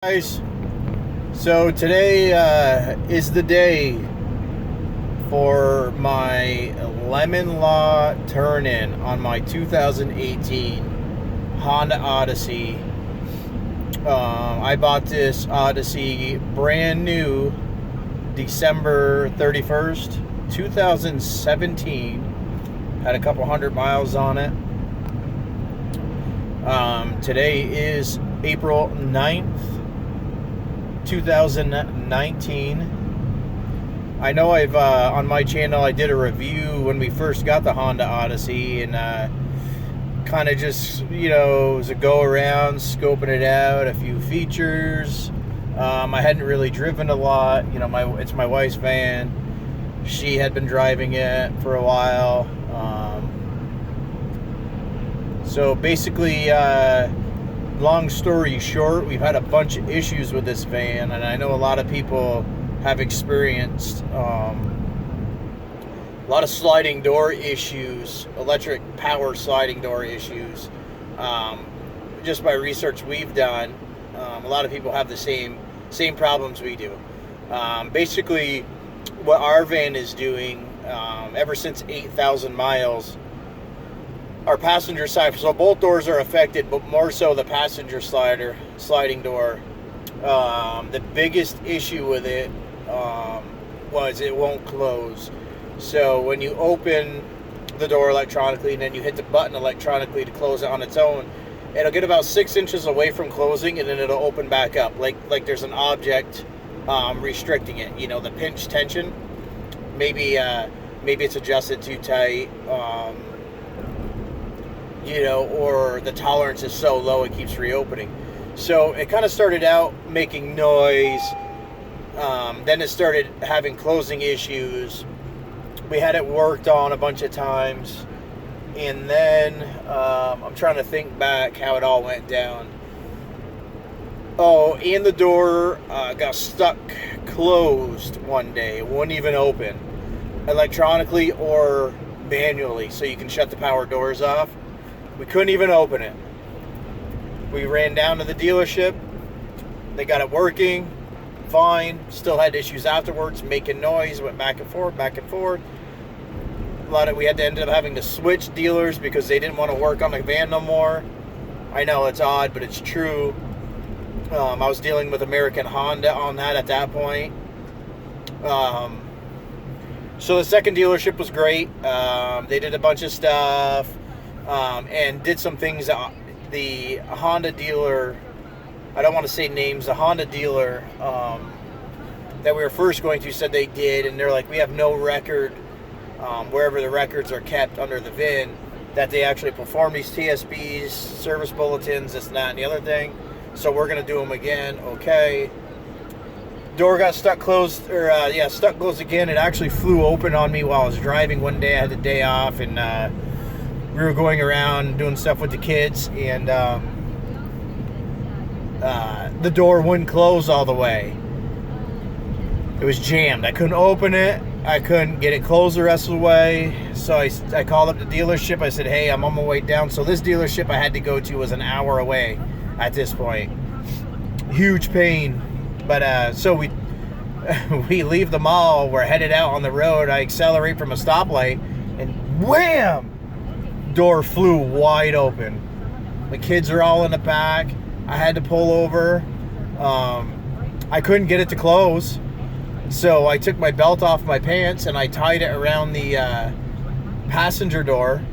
Guys, so today is the day for my lemon law turn-in on my 2018 Honda Odyssey. I bought this Odyssey brand new December 31st, 2017. Had a couple hundred miles on it. Today is April 9th, 2019. I know I've on my channel I did a review when we first got the Honda Odyssey, and kind of just, it was a go around scoping it out, a few features. I hadn't really driven a lot. It's my wife's van. She had been driving it for a while. So basically, long story short, we've had a bunch of issues with this van, and I know a lot of people have experienced a lot of sliding door issues, electric power sliding door issues. Just by research we've done, a lot of people have the same problems we do. Basically, what our van is doing, ever since 8,000 miles, our passenger side, so both doors are affected, but more so the passenger sliding door. The biggest issue with it was it won't close. So when you open the door electronically and then you hit the button electronically to close it on its own, it'll get about 6 inches away from closing, and then it'll open back up like there's an object restricting it. The pinch tension, maybe it's adjusted too tight. Or the tolerance is so low it keeps reopening. So it kind of started out making noise. Then it started having closing issues. We had it worked on a bunch of times. And then I'm trying to think back how it all went down. Oh, and the door got stuck closed one day. It wouldn't even open electronically or manually, so you can shut the power doors off. We couldn't even open it. We ran down to the dealership. They got it working fine. Still had issues afterwards, making noise. Went back and forth, back and forth. We had to end up having to switch dealers because they didn't want to work on the van no more. I know it's odd, but it's true. I was dealing with American Honda on that at that point. So the second dealership was great. They did a bunch of stuff. And did some things. The Honda dealer, I don't want to say names, the Honda dealer that we were first going to said they did, and they're like, we have no record, wherever the records are kept under the VIN, that they actually perform these TSBs, service bulletins, this and that and the other thing. So we're going to do them again. Okay. Door got stuck closed again. It actually flew open on me while I was driving one day. I had the day off, and we were going around doing stuff with the kids, and the door wouldn't close all the way. It was jammed. I couldn't open it. I couldn't get it closed the rest of the way. So I called up the dealership. I said, hey, I'm on my way down. So this dealership I had to go to was an hour away at this point. Huge pain. But so we leave the mall. We're headed out on the road. I accelerate from a stoplight, and wham! Door flew wide open. The kids are all in the back. I had to pull over. I couldn't get it to close, so I took my belt off my pants and I tied it around the passenger door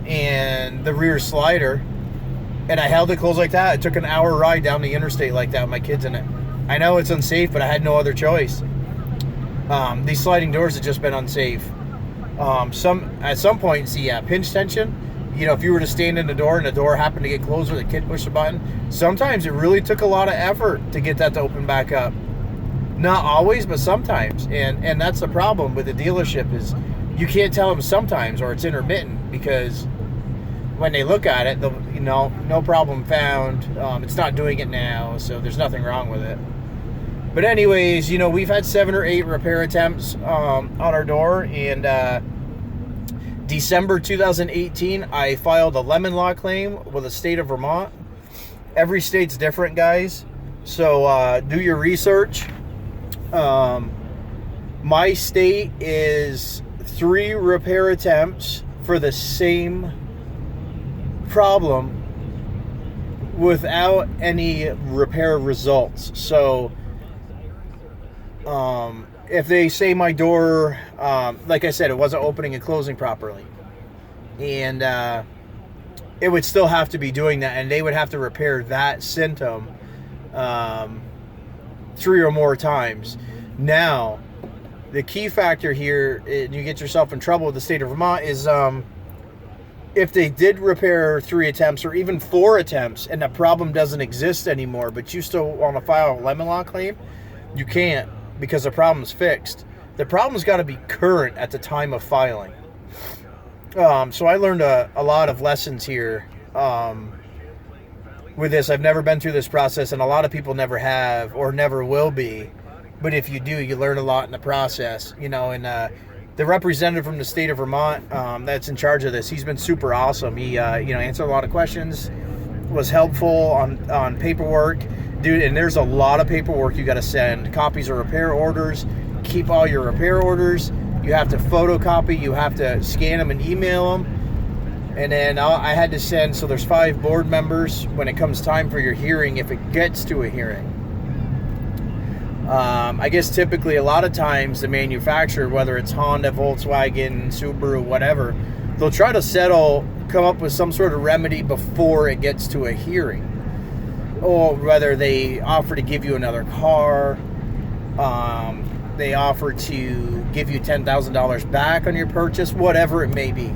and the rear slider, and I held it closed like that. It took an hour ride down the interstate like that with my kids in it. I know it's unsafe, but I had no other choice. These sliding doors have just been unsafe. At some points, the pinch tension, if you were to stand in the door and the door happened to get closed or the kid pushed the button, sometimes it really took a lot of effort to get that to open back up. Not always, but sometimes. And that's the problem with the dealership, is you can't tell them sometimes, or it's intermittent, because when they look at it, they'll, no problem found. It's not doing it now, so there's nothing wrong with it. But anyways, we've had 7 or 8 repair attempts on our door, and December 2018, I filed a lemon law claim with the state of Vermont. Every state's different, guys. So do your research. My state is 3 repair attempts for the same problem without any repair results. So if they say my door, like I said, it wasn't opening and closing properly, and it would still have to be doing that, and they would have to repair that symptom 3 or more times. Now, the key factor here, and you get yourself in trouble with the state of Vermont, is if they did repair 3 attempts or even 4 attempts and the problem doesn't exist anymore, but you still want to file a lemon law claim, you can't, because the problem's fixed. The problem's got to be current at the time of filing. So I learned a lot of lessons here with this. I've never been through this process, and a lot of people never have or never will be. But if you do, you learn a lot in the process, you know. And the representative from the state of Vermont that's in charge of this, he's been super awesome. He answered a lot of questions, was helpful on paperwork. Dude, and there's a lot of paperwork you got to send. Copies of repair orders. Keep all your repair orders. You have to photocopy. You have to scan them and email them. And then I had to send, so there's 5 board members when it comes time for your hearing, if it gets to a hearing. I guess typically a lot of times the manufacturer, whether it's Honda, Volkswagen, Subaru, whatever, they'll try to come up with some sort of remedy before it gets to a hearing. Or whether they offer to give you another car, they offer to give you $10,000 back on your purchase, whatever it may be.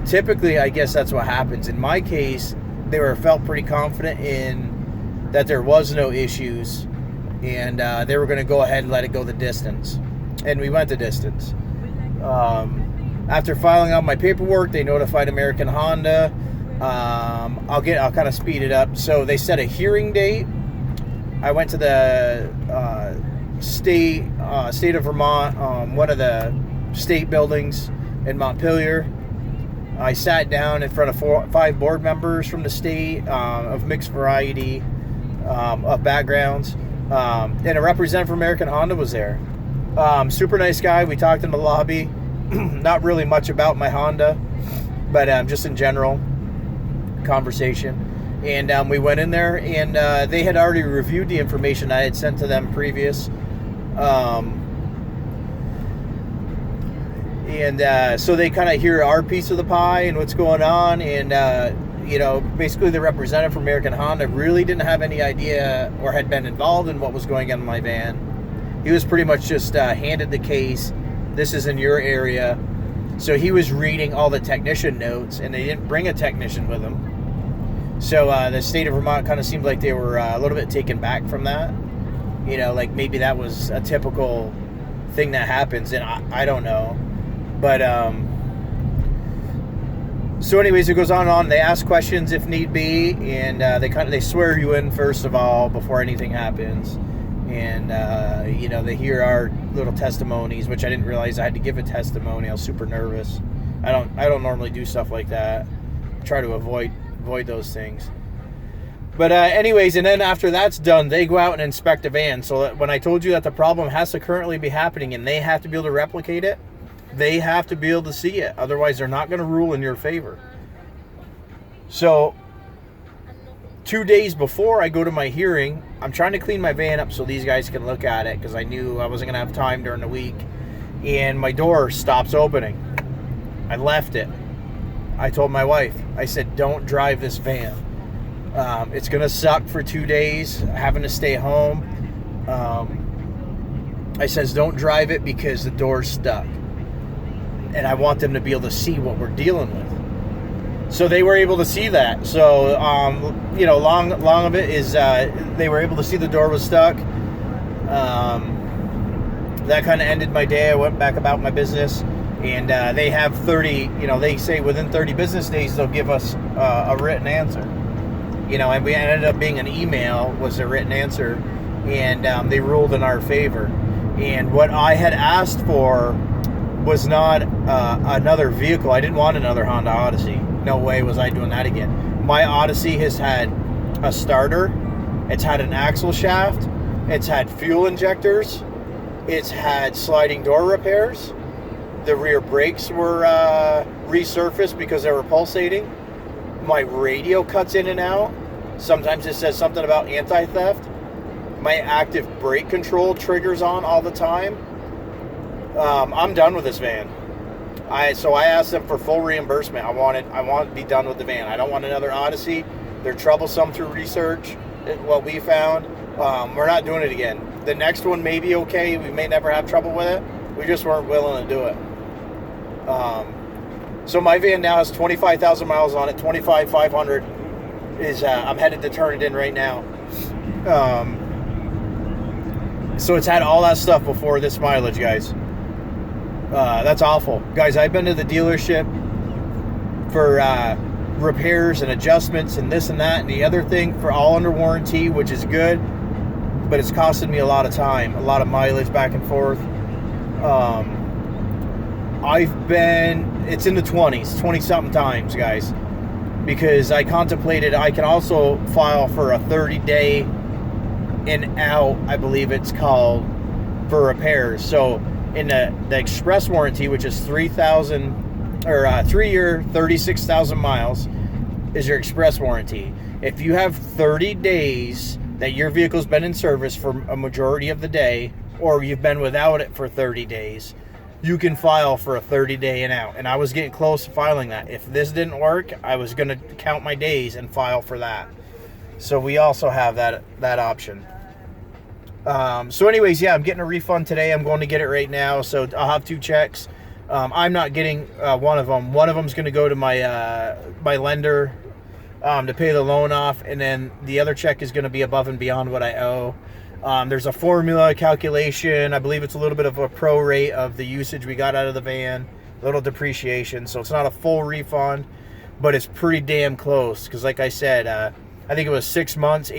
Typically, I guess that's what happens. In my case, they felt pretty confident in that there was no issues, and they were going to go ahead and let it go the distance. And we went the distance. After filing out my paperwork, they notified American Honda. I'll kind of speed it up. So they set a hearing date. I went to the state of Vermont, one of the state buildings in Montpelier. I sat down in front of 5 board members from the state of mixed variety of backgrounds, and a representative from American Honda was there. Super nice guy. We talked in the lobby. Not really much about my Honda, but just in general conversation. And we went in there, and they had already reviewed the information I had sent to them previous. So they kind of hear our piece of the pie and what's going on. And, basically the representative from American Honda really didn't have any idea or had been involved in what was going on in my van. He was pretty much just handed the case. This is in your area. So he was reading all the technician notes, and they didn't bring a technician with them. So the state of Vermont kind of seemed like they were a little bit taken back from that. Like maybe that was a typical thing that happens, and I don't know. But so anyways, it goes on and on. They ask questions if need be, and they swear you in first of all before anything happens. And they hear our little testimonies, which I didn't realize I had to give a testimony. I was super nervous. I don't normally do stuff like that. I try to avoid those things. But anyways, and then after that's done, they go out and inspect the van. So when I told you that the problem has to currently be happening and they have to be able to replicate it, they have to be able to see it. Otherwise, they're not going to rule in your favor. So 2 days before I go to my hearing, I'm trying to clean my van up so these guys can look at it, because I knew I wasn't going to have time during the week. And my door stops opening. I left it. I told my wife, I said, don't drive this van. It's going to suck for 2 days having to stay home. I says, don't drive it because the door's stuck. And I want them to be able to see what we're dealing with. So they were able to see that. So, long of it is they were able to see the door was stuck. That kind of ended my day. I went back about my business. And they have 30, they say within 30 business days they'll give us a written answer. And we ended up being an email was a written answer. And they ruled in our favor. And what I had asked for was not another vehicle. I didn't want another Honda Odyssey. No way was I doing that again. My Odyssey has had a starter It's had an axle shaft. It's had fuel injectors. It's had sliding door repairs. The rear brakes were resurfaced because they were pulsating. My radio cuts in and out. Sometimes it says something about anti-theft. My active brake control triggers on all the time. I'm done with this van. So I asked them for full reimbursement. I want to be done with the van. I don't want another Odyssey. They're troublesome through research. What we found, we're not doing it again. The next one may be okay. We may never have trouble with it. We just weren't willing to do it. So my van now has 25,000 miles on it. 25,500 is. I'm headed to turn it in right now. So it's had all that stuff before this mileage, guys. That's awful, guys. I've been to the dealership for repairs and adjustments and this and that and the other thing, for all under warranty, which is good, but it's costing me a lot of time, a lot of mileage back and forth. It's in the 20 something times, guys, because I contemplated I can also file for a 30-day in out, I believe it's called, for repairs. So in the express warranty, which is 3-year, 36,000 miles, is your express warranty. If you have 30 days that your vehicle's been in service for a majority of the day, or you've been without it for 30 days, you can file for a 30-day in out. And I was getting close to filing that. If this didn't work, I was going to count my days and file for that. So we also have that option. So anyways, yeah, I'm getting a refund today. I'm going to get it right now. So I'll have 2 checks. I'm not getting one of them. One of them's going to go to my lender to pay the loan off, and then the other check is going to be above and beyond what I owe. There's a formula calculation. I believe it's a little bit of a prorate of the usage we got out of the van, a little depreciation. So it's not a full refund, but it's pretty damn close. Because like I said, I think it was 6 months,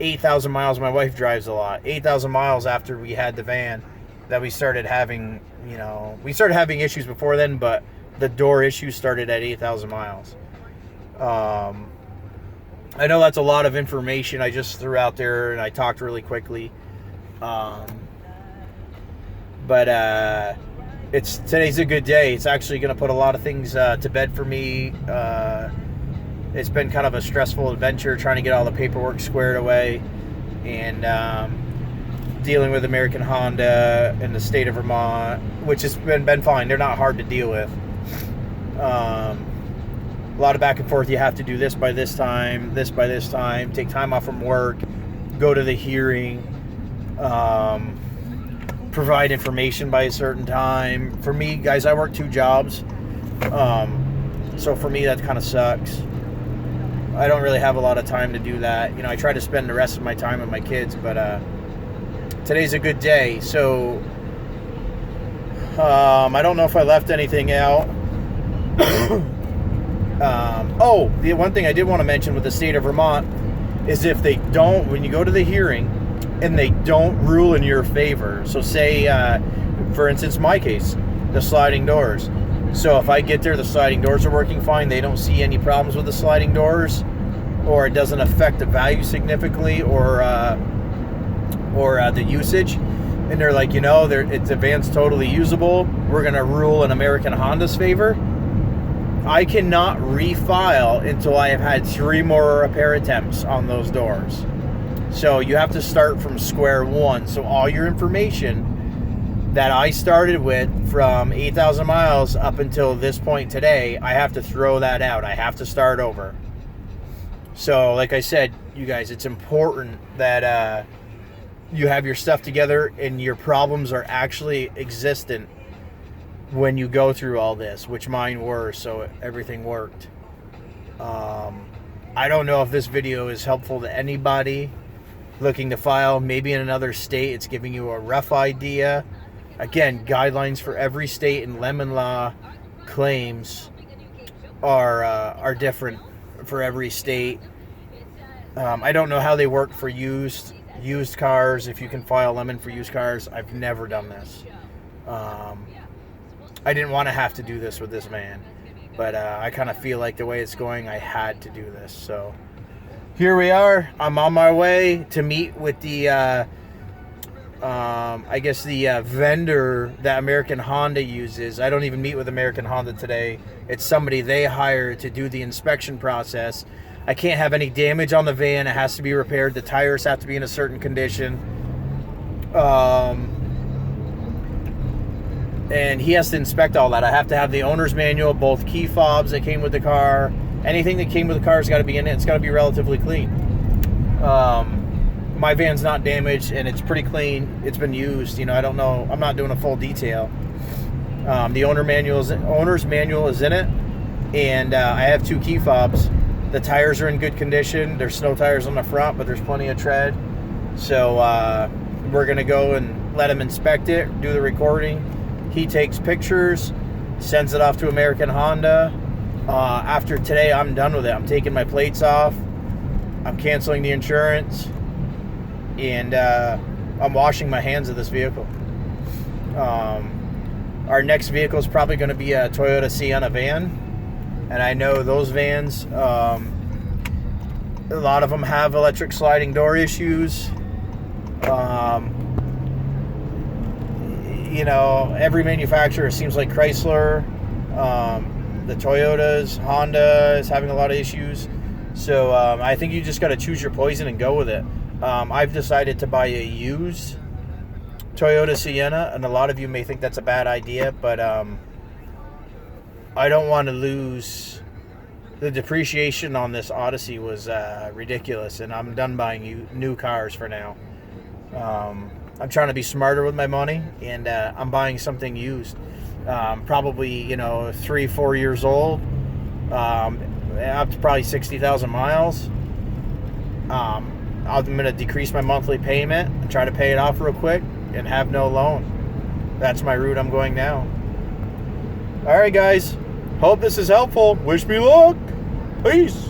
8,000 miles. My wife drives a lot. 8,000 miles after we had the van that we started having, we started having issues before then, but the door issues started at 8,000 miles. I know that's a lot of information I just threw out there, and I talked really quickly. But today's a good day. It's actually going to put a lot of things to bed for me. It's been kind of a stressful adventure trying to get all the paperwork squared away, and dealing with American Honda in the state of Vermont, which has been fine. They're not hard to deal with. A lot of back and forth. You have to do this by this time, take time off from work, go to the hearing, provide information by a certain time. For me, guys, I work 2 jobs. So for me, that kind of sucks. I don't really have a lot of time to do that. I try to spend the rest of my time with my kids, but today's a good day. So I don't know if I left anything out. The one thing I did want to mention with the state of Vermont is if they don't, when you go to the hearing and they don't rule in your favor, so say, for instance, my case, the sliding doors. So if I get there, the sliding doors are working fine, they don't see any problems with the sliding doors, or it doesn't affect the value significantly, or the usage, and they're like, the van's totally usable, we're going to rule in American Honda's favor, I cannot refile until I have had 3 more repair attempts on those doors. So you have to start from square one. So all your information that I started with from 8,000 miles up until this point today, I have to throw that out. I have to start over. So like I said, you guys, it's important that you have your stuff together and your problems are actually existent when you go through all this, which mine were, so everything worked. I don't know if this video is helpful to anybody looking to file maybe in another state. It's giving you a rough idea. Again, guidelines for every state and lemon law claims are different for every state. I don't know how they work for used cars, if you can file lemon for used cars. I've never done this. I didn't want to have to do this with this van, but I kind of feel like the way it's going, I had to do this. So here we are. I'm on my way to meet with the, I guess the vendor that American Honda uses. I don't even meet with American Honda today. It's somebody they hire to do the inspection process. I can't have any damage on the van. It has to be repaired. The tires have to be in a certain condition. And he has to inspect all that. I have to have the owner's manual, both key fobs that came with the car. Anything that came with the car has got to be in it. It's got to be relatively clean. My van's not damaged, and it's pretty clean. It's been used. I don't know. I'm not doing a full detail. The owner's manual is in it, and I have 2 key fobs. The tires are in good condition. There's snow tires on the front, but there's plenty of tread. So we're going to go and let him inspect it, do the recording. He takes pictures, sends it off to American Honda. After today, I'm done with it. I'm taking my plates off. I'm canceling the insurance. And I'm washing my hands of this vehicle. Our next vehicle is probably going to be a Toyota Sienna van. And I know those vans, a lot of them have electric sliding door issues. Every manufacturer, seems like Chrysler, the Toyotas, Honda is having a lot of issues. So I think you just got to choose your poison and go with it. I've decided to buy a used Toyota Sienna, and a lot of you may think that's a bad idea, but I don't want to lose. The depreciation on this Odyssey was ridiculous, and I'm done buying new cars for now. I'm trying to be smarter with my money, and I'm buying something used. Probably, 3-4 years old, up to probably 60,000 miles. I'm going to decrease my monthly payment and try to pay it off real quick and have no loan. That's my route I'm going now. All right, guys. Hope this is helpful. Wish me luck. Peace.